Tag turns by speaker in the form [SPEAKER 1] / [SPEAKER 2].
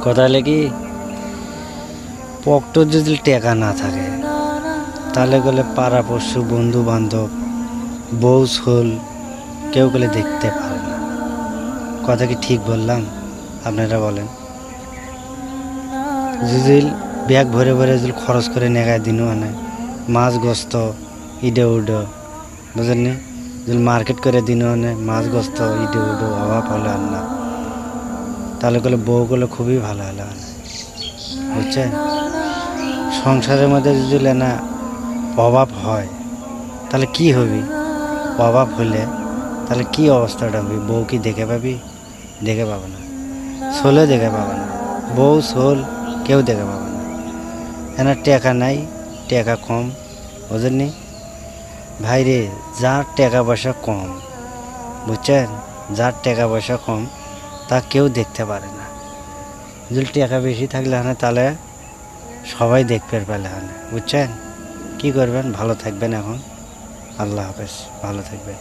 [SPEAKER 1] কথা হলে কি পকেটে যদি টাকা না থাকে তাহলে গেলে পাড়া পড়শু বন্ধু বান্ধব বউ ছোল কেউ গেলে দেখতে পারে না। কথা কি ঠিক বললাম? আপনারা বলেন। যদি ব্যাগ ভরে ভরে যদি খরচ করে নেগায় দিনও আনে মাছ গোস্ত ইডে উডো বুঝলেন, যদি মার্কেট করে দিনও আনে মাছ গোস্ত ইডে উডো অভাব হলে আর না, তাহলে গেলে বউগুলো খুবই ভালো হলো আনে, বুঝছেন? সংসারের মধ্যে যদি না অভাব হয় তাহলে কি হবে? অভাব হলে তাহলে কি অবস্থাটা হবে? বউ কি দেখে পাবি? দেখে পাবে না। ছোলে দেখে পাবে না, বউ ছোল কেউ দেখে পাবে না। এনার টাকা নাই, টাকা কম, বুঝেননি ভাই রে? যার টাকা পয়সা কম, বুঝছেন, যার টাকা পয়সা কম তা কেউ দেখতে পারে না। যদি টাকা বেশি থাকলে হানে তাহলে সবাই দেখতে পেলে হানে, বুঝছেন? কি করবেন? ভালো থাকবেন। এখন আল্লাহ হাফেজ, ভালো থাকবেন।